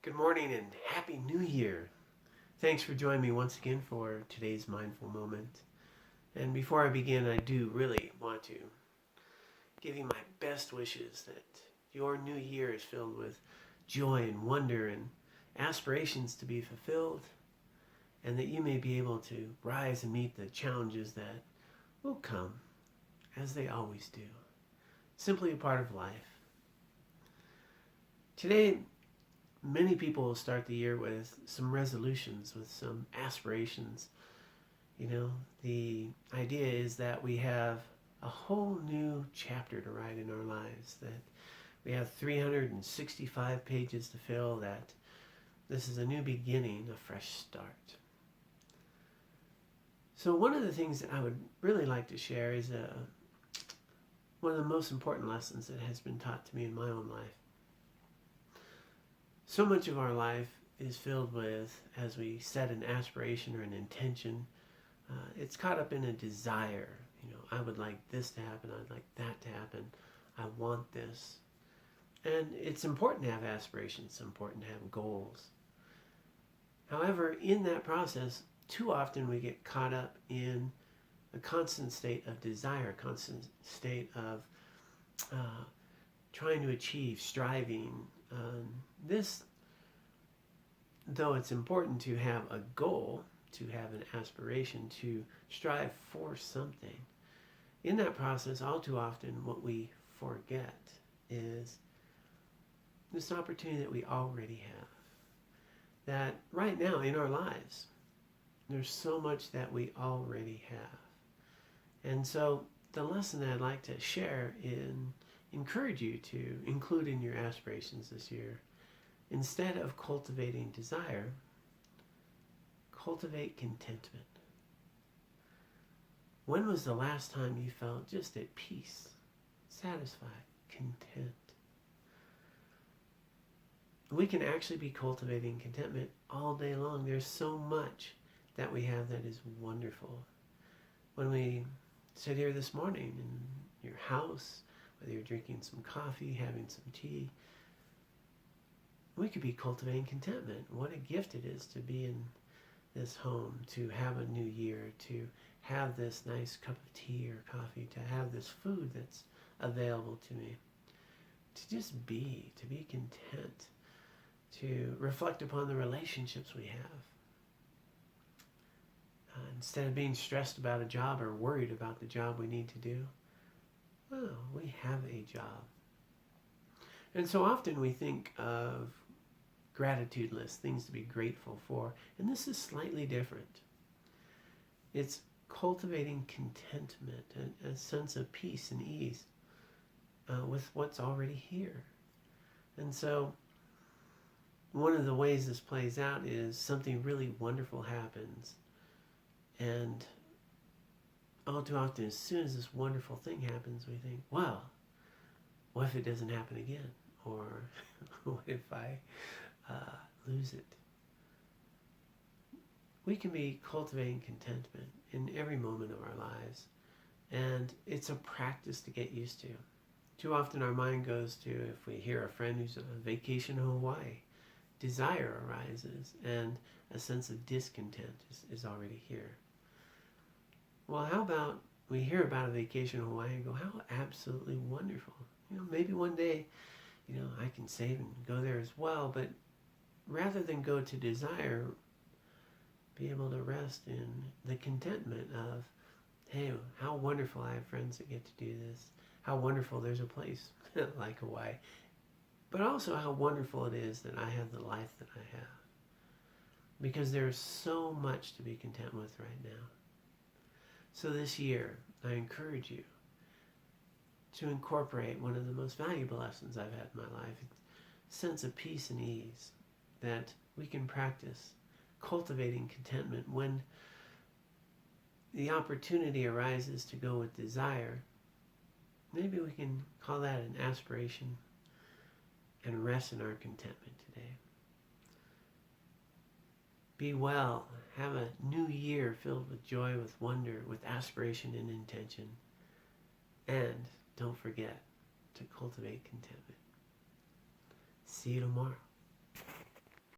Good morning and Happy New Year. Thanks for joining me once again for today's mindful moment. And before I begin, I do really want to give you my best wishes that your new year is filled with joy and wonder and aspirations to be fulfilled, and that you may be able to rise and meet the challenges that will come, as they always do. Simply a part of life. Today, many people will start the year with some resolutions, with some aspirations. The idea is that we have a whole new chapter to write in our lives, that we have 365 pages to fill, that this is a new beginning, a fresh start. So one of the things that I would really like to share is one of the most important lessons that has been taught to me in my own life. So much of our life is filled with, as we set an aspiration or an intention, it's caught up in a desire. I would like this to happen, I'd like that to happen, I want this. And it's important to have aspirations, it's important to have goals. However, in that process, too often we get caught up in a constant state of desire, a constant state of trying to achieve, striving. This, though it's important to have a goal, to have an aspiration, to strive for something, in that process, all too often, what we forget is this opportunity that we already have. That right now in our lives, there's so much that we already have. And so the lesson that I'd like to share and encourage you to include in your aspirations this year, instead of cultivating desire, cultivate contentment. When was the last time you felt just at peace, satisfied, content? We can actually be cultivating contentment all day long. There's so much that we have that is wonderful. When we sit here this morning in your house, whether you're drinking some coffee, having some tea, we could be cultivating contentment. What a gift it is to be in this home, to have a new year, to have this nice cup of tea or coffee, to have this food that's available to me, to just be, to be content, to reflect upon the relationships we have. Instead of being stressed about a job or worried about the job we need to do, well, we have a job. And so often we think of gratitude lists, things to be grateful for, and this is slightly different. It's cultivating contentment, a sense of peace and ease with what's already here. And so one of the ways this plays out is something really wonderful happens, and all too often, as soon as this wonderful thing happens, we think, well, what if it doesn't happen again? Or what if I lose it? We can be cultivating contentment in every moment of our lives, and it's a practice to get used to. Too often our mind goes to, if we hear a friend who's on vacation in Hawaii, desire arises, and a sense of discontent is already here. Well, how about we hear about a vacation in Hawaii and go, how absolutely wonderful. Maybe one day, I can save and go there as well, but rather than go to desire, be able to rest in the contentment of, hey, how wonderful I have friends that get to do this. How wonderful there's a place like Hawaii. But also how wonderful it is that I have the life that I have. Because there's so much to be content with right now. So this year, I encourage you to incorporate one of the most valuable lessons I've had in my life, a sense of peace and ease, that we can practice cultivating contentment when the opportunity arises to go with desire. Maybe we can call that an aspiration and rest in our contentment today. Be well. Have a new year filled with joy, with wonder, with aspiration and intention. And don't forget to cultivate contentment. See you tomorrow.